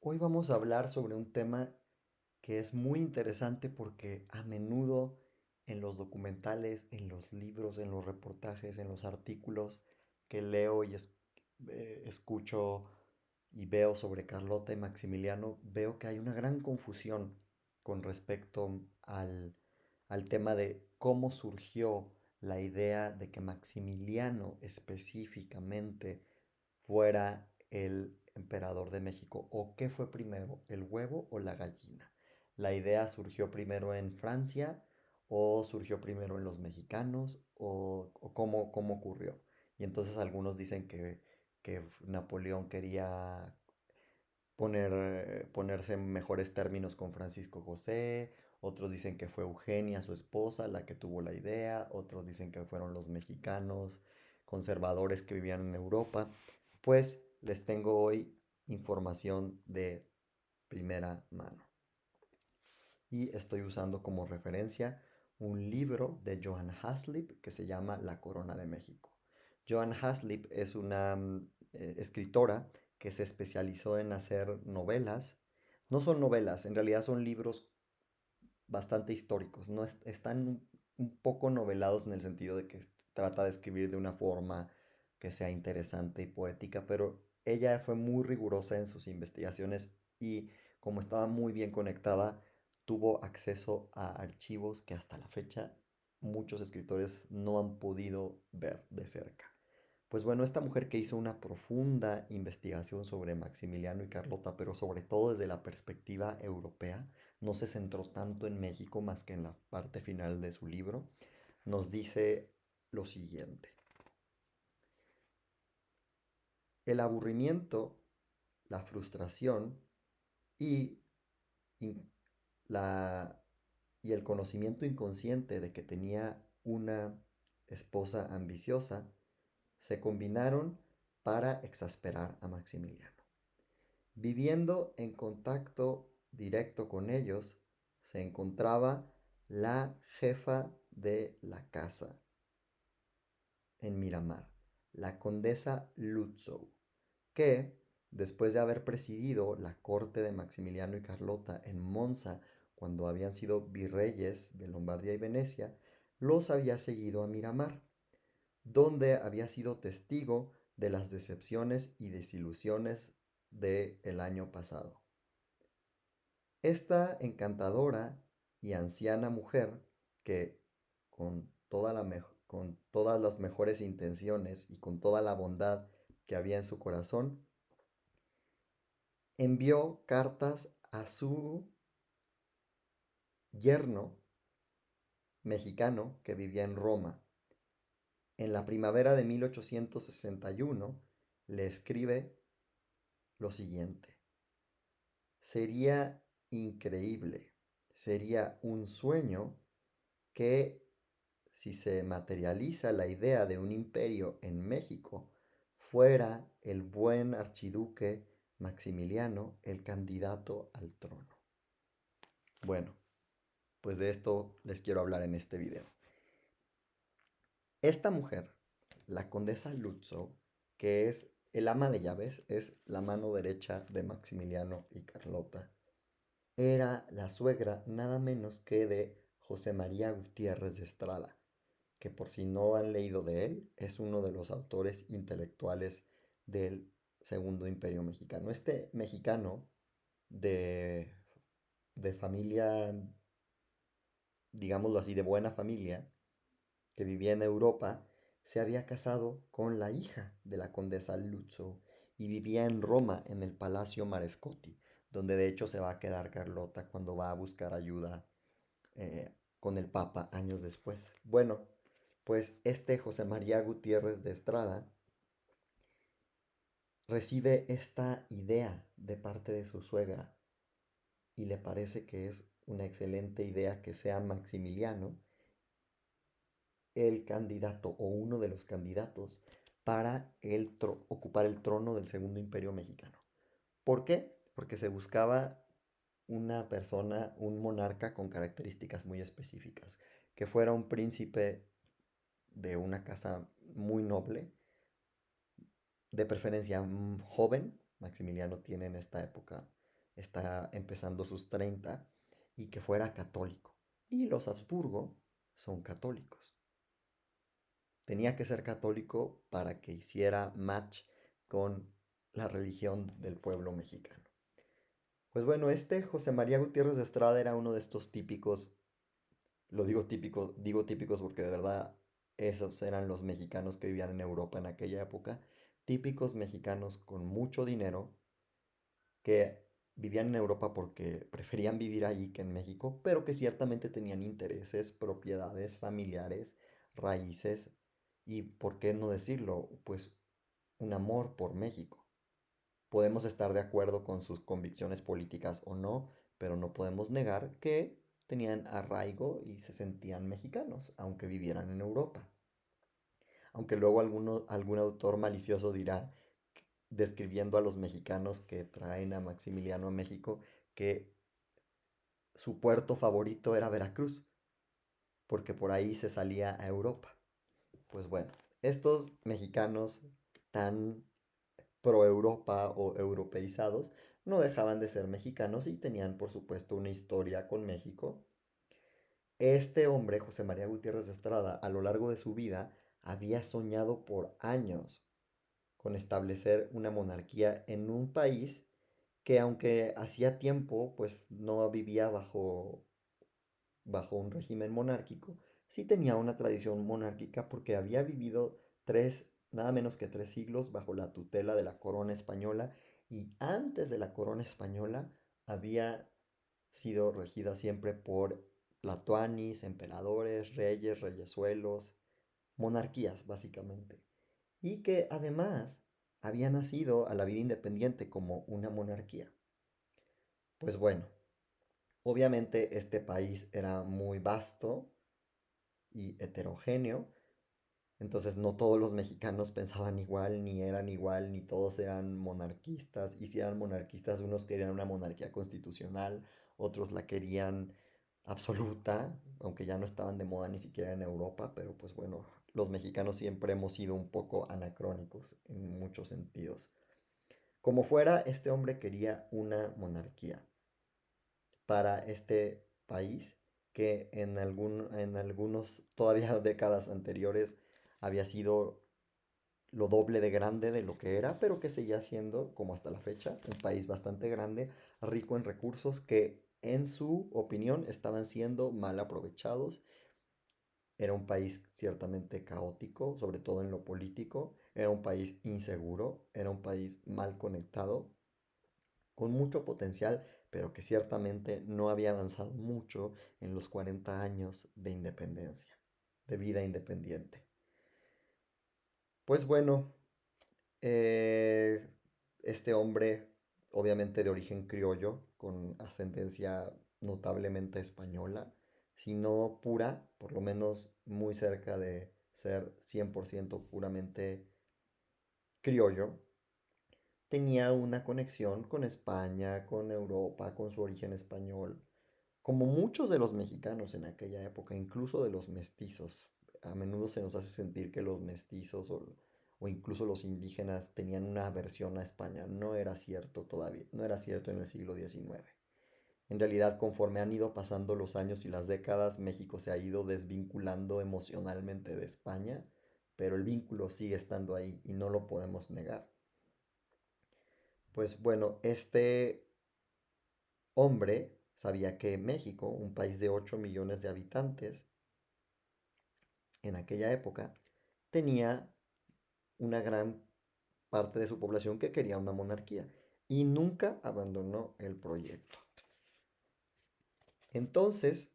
Hoy vamos a hablar sobre un tema que es muy interesante porque a menudo en los documentales, en los libros, en los reportajes, en los artículos que leo y escucho y veo sobre Carlota y Maximiliano, veo que hay una gran confusión con respecto al tema de cómo surgió la idea de que Maximiliano específicamente fuera el emperador de México, o qué fue primero, el huevo o la gallina. La idea surgió primero en Francia o surgió primero en los mexicanos o cómo ocurrió. Y entonces algunos dicen que Napoleón quería ponerse en mejores términos con Francisco José, otros dicen que fue Eugenia, su esposa, la que tuvo la idea, otros dicen que fueron los mexicanos conservadores que vivían en Europa. Pues les tengo hoy información de primera mano. Y estoy usando como referencia un libro de Johann Haslip que se llama La Corona de México. Johann Haslip es una escritora que se especializó en hacer novelas. No son novelas, en realidad son libros bastante históricos. No están un poco novelados en el sentido de que trata de escribir de una forma que sea interesante y poética, pero ella fue muy rigurosa en sus investigaciones y como estaba muy bien conectada, tuvo acceso a archivos que hasta la fecha muchos escritores no han podido ver de cerca. Pues bueno, esta mujer que hizo una profunda investigación sobre Maximiliano y Carlota, pero sobre todo desde la perspectiva europea, no se centró tanto en México más que en la parte final de su libro, nos dice lo siguiente. El aburrimiento, la frustración y, in- la, y el conocimiento inconsciente de que tenía una esposa ambiciosa se combinaron para exasperar a Maximiliano. Viviendo en contacto directo con ellos, se encontraba la jefa de la casa en Miramar, la condesa Lutzow, que, después de haber presidido la corte de Maximiliano y Carlota en Monza cuando habían sido virreyes de Lombardía y Venecia, los había seguido a Miramar, donde había sido testigo de las decepciones y desilusiones del año pasado. Esta encantadora y anciana mujer, que con todas las mejores intenciones y con toda la bondad que había en su corazón, envió cartas a su yerno mexicano que vivía en Roma. En la primavera de 1861 le escribe lo siguiente. Sería increíble, sería un sueño que si se materializa la idea de un imperio en México, fuera el buen archiduque Maximiliano el candidato al trono. Bueno, pues de esto les quiero hablar en este video. Esta mujer, la condesa Lutzow, que es el ama de llaves, es la mano derecha de Maximiliano y Carlota, era la suegra nada menos que de José María Gutiérrez de Estrada, que por si no han leído de él, es uno de los autores intelectuales del Segundo Imperio Mexicano. Este mexicano de, de familia, digámoslo así, de buena familia, que vivía en Europa, se había casado con la hija de la condesa Luzzo y vivía en Roma, en el Palacio Marescotti, donde de hecho se va a quedar Carlota cuando va a buscar ayuda con el Papa años después. Bueno, pues este José María Gutiérrez de Estrada recibe esta idea de parte de su suegra y le parece que es una excelente idea que sea Maximiliano el candidato o uno de los candidatos para ocupar el trono del Segundo Imperio Mexicano. ¿Por qué? Porque se buscaba una persona, un monarca con características muy específicas, que fuera un príncipe de una casa muy noble, de preferencia joven. Maximiliano tiene en esta época está empezando sus 30 y que fuera católico. Y los Habsburgo son católicos. Tenía que ser católico para que hiciera match con la religión del pueblo mexicano. Pues bueno, este José María Gutiérrez de Estrada era uno de estos típicos, lo digo típicos porque de verdad esos eran los mexicanos que vivían en Europa en aquella época, típicos mexicanos con mucho dinero que vivían en Europa porque preferían vivir allí que en México, pero que ciertamente tenían intereses, propiedades familiares, raíces y, ¿por qué no decirlo? Pues un amor por México. Podemos estar de acuerdo con sus convicciones políticas o no, pero no podemos negar que tenían arraigo y se sentían mexicanos, aunque vivieran en Europa. Aunque luego algún autor malicioso dirá, describiendo a los mexicanos que traen a Maximiliano a México, que su puerto favorito era Veracruz, porque por ahí se salía a Europa. Pues bueno, estos mexicanos tan pro Europa o europeizados no dejaban de ser mexicanos y tenían por supuesto una historia con México. Este hombre, José María Gutiérrez de Estrada, a lo largo de su vida había soñado por años con establecer una monarquía en un país que aunque hacía tiempo pues no vivía bajo un régimen monárquico, sí tenía una tradición monárquica porque había vivido nada menos que 3 siglos bajo la tutela de la corona española y antes de la corona española había sido regida siempre por tlatoanis, emperadores, reyes, reyesuelos, monarquías básicamente. Y que además había nacido a la vida independiente como una monarquía. Pues bueno, obviamente este país era muy vasto y heterogéneo, entonces no todos los mexicanos pensaban igual, ni todos eran monarquistas, y si eran monarquistas, unos querían una monarquía constitucional, otros la querían absoluta, aunque ya no estaban de moda ni siquiera en Europa, pero pues bueno, los mexicanos siempre hemos sido un poco anacrónicos en muchos sentidos. Como fuera, este hombre quería una monarquía para este país que en algunos todavía décadas anteriores había sido lo doble de grande de lo que era, pero que seguía siendo, como hasta la fecha, un país bastante grande, rico en recursos que en su opinión estaban siendo mal aprovechados. Era un país ciertamente caótico, sobre todo en lo político, era un país inseguro, era un país mal conectado, con mucho potencial, pero que ciertamente no había avanzado mucho en los 40 años de independencia, de vida independiente. Pues bueno, eh, este hombre, obviamente de origen criollo, con ascendencia notablemente española, si no pura, por lo menos muy cerca de ser 100% puramente criollo, tenía una conexión con España, con Europa, con su origen español, como muchos de los mexicanos en aquella época, incluso de los mestizos. A menudo se nos hace sentir que los mestizos o incluso los indígenas tenían una aversión a España. No era cierto todavía, no era cierto en el siglo XIX. En realidad, conforme han ido pasando los años y las décadas, México se ha ido desvinculando emocionalmente de España, pero el vínculo sigue estando ahí y no lo podemos negar. Pues bueno, este hombre sabía que México, un país de 8 millones de habitantes, en aquella época, tenía una gran parte de su población que quería una monarquía y nunca abandonó el proyecto. Entonces,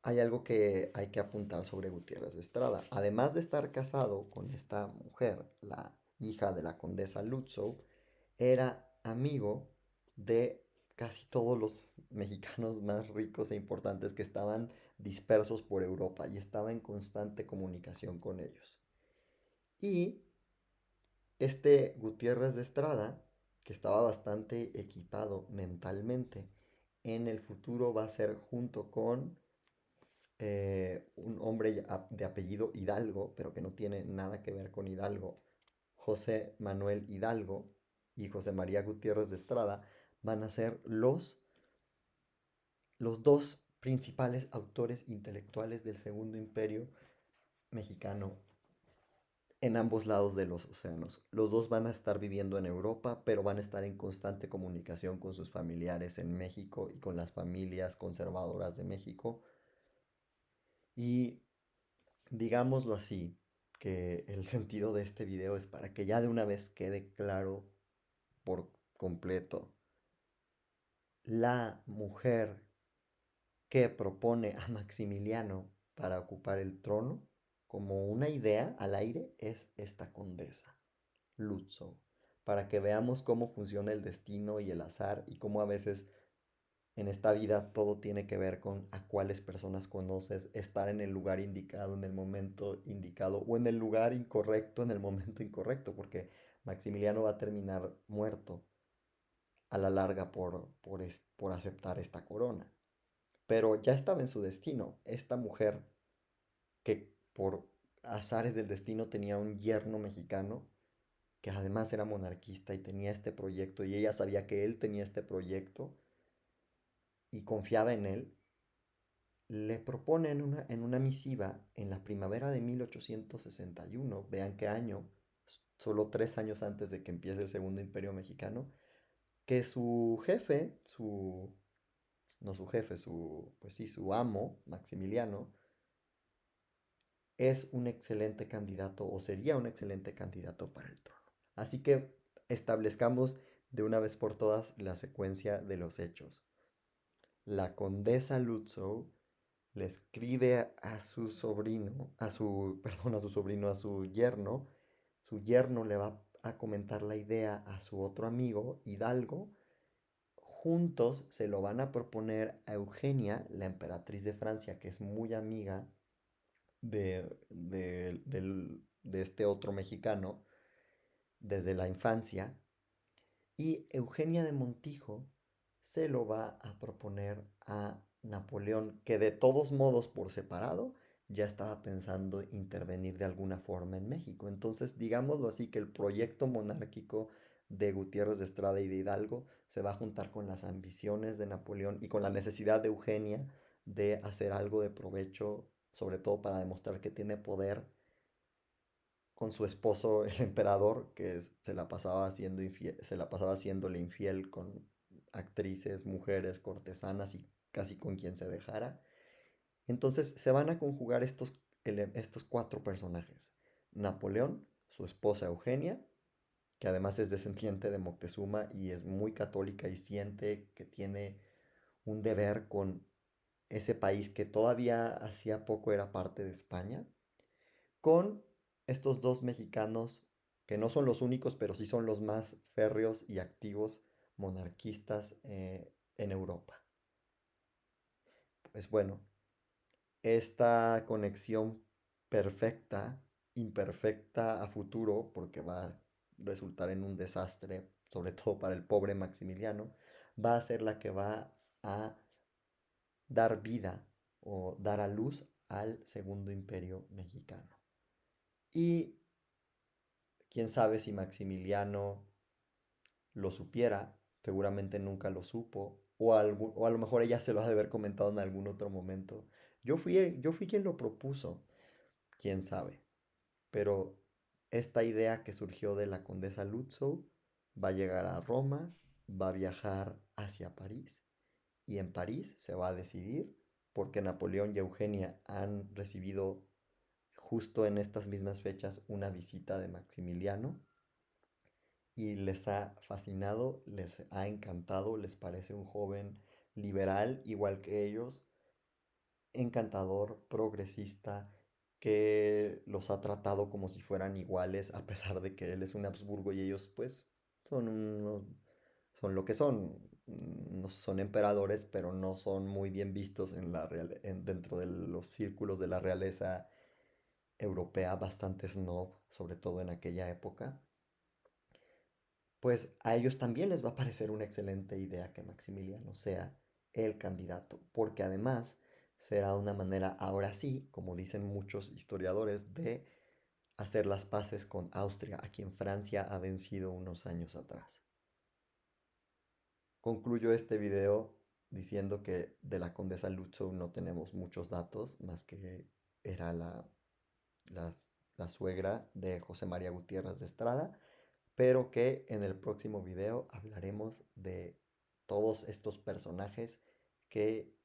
hay algo que hay que apuntar sobre Gutiérrez de Estrada. Además de estar casado con esta mujer, la hija de la condesa Lutzow, era amigo de casi todos los mexicanos más ricos e importantes que estaban dispersos por Europa y estaba en constante comunicación con ellos. Y este Gutiérrez de Estrada, que estaba bastante equipado mentalmente, en el futuro va a ser junto con un hombre de apellido Hidalgo, pero que no tiene nada que ver con Hidalgo, José Manuel Hidalgo y José María Gutiérrez de Estrada, van a ser los dos principales autores intelectuales del Segundo Imperio mexicano en ambos lados de los océanos. Los dos van a estar viviendo en Europa, pero van a estar en constante comunicación con sus familiares en México y con las familias conservadoras de México. Y digámoslo así, que el sentido de este video es para que ya de una vez quede claro por completo. La mujer que propone a Maximiliano para ocupar el trono, como una idea al aire, es esta condesa, Lutzow, para que veamos cómo funciona el destino y el azar y cómo a veces en esta vida todo tiene que ver con a cuáles personas conoces, estar en el lugar indicado, en el momento indicado o en el lugar incorrecto, en el momento incorrecto, porque Maximiliano va a terminar muerto a la larga por aceptar esta corona. Pero ya estaba en su destino. Esta mujer que por azares del destino tenía un yerno mexicano, que además era monarquista y tenía este proyecto, y ella sabía que él tenía este proyecto y confiaba en él, le propone en una misiva en la primavera de 1861, vean qué año, solo 3 años antes de que empiece el Segundo Imperio Mexicano, que su jefe, no su jefe, pues sí, su amo, Maximiliano, es un excelente candidato o sería un excelente candidato para el trono. Así que establezcamos de una vez por todas la secuencia de los hechos. La condesa Lutzow le escribe a su sobrino, perdón, a su sobrino, a su yerno le va a comentar la idea a su otro amigo, Hidalgo, juntos se lo van a proponer a Eugenia, la emperatriz de Francia, que es muy amiga de este otro mexicano desde la infancia, y Eugenia de Montijo se lo va a proponer a Napoleón, que de todos modos por separado ya estaba pensando intervenir de alguna forma en México. Entonces, digámoslo así, que el proyecto monárquico de Gutiérrez de Estrada y de Hidalgo se va a juntar con las ambiciones de Napoleón y con la necesidad de Eugenia de hacer algo de provecho, sobre todo para demostrar que tiene poder con su esposo, el emperador, se la pasaba haciendo se la pasaba haciéndole infiel con actrices, mujeres, cortesanas y casi con quien se dejara. Entonces se van a conjugar estos cuatro personajes. Napoleón, su esposa Eugenia, que además es descendiente de Moctezuma y es muy católica y siente que tiene un deber con ese país que todavía hacía poco era parte de España, con estos dos mexicanos que no son los únicos, pero sí son los más férreos y activos monarquistas en Europa. Pues bueno, esta conexión perfecta, imperfecta a futuro, porque va a resultar en un desastre, sobre todo para el pobre Maximiliano, va a ser la que va a dar vida o dar a luz al Segundo Imperio Mexicano. Y quién sabe si Maximiliano lo supiera, seguramente nunca lo supo, o a lo mejor ella se lo ha de haber comentado en algún otro momento. Yo fui quien lo propuso, quién sabe. Pero esta idea que surgió de la condesa Lutzow va a llegar a Roma, va a viajar hacia París, y en París se va a decidir porque Napoleón y Eugenia han recibido justo en estas mismas fechas una visita de Maximiliano y les ha fascinado, les ha encantado, les parece un joven liberal igual que ellos, encantador, progresista, que los ha tratado como si fueran iguales, a pesar de que él es un Habsburgo y ellos pues son lo que son. No son emperadores, pero no son muy bien vistos dentro de los círculos de la realeza europea, bastante snob, sobre todo en aquella época. Pues a ellos también les va a parecer una excelente idea que Maximiliano sea el candidato, porque además será una manera, ahora sí, como dicen muchos historiadores, de hacer las paces con Austria, a quien Francia ha vencido unos años atrás. Concluyo este video diciendo que de la condesa Lutzow no tenemos muchos datos, más que era la, la suegra de José María Gutiérrez de Estrada, pero que en el próximo video hablaremos de todos estos personajes que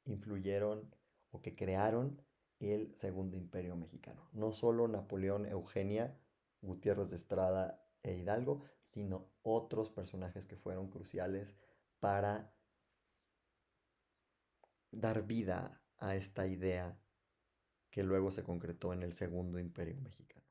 influyeron o que crearon el Segundo Imperio Mexicano. No solo Napoleón, Eugenia, Gutiérrez de Estrada e Hidalgo, sino otros personajes que fueron cruciales para dar vida a esta idea que luego se concretó en el Segundo Imperio Mexicano.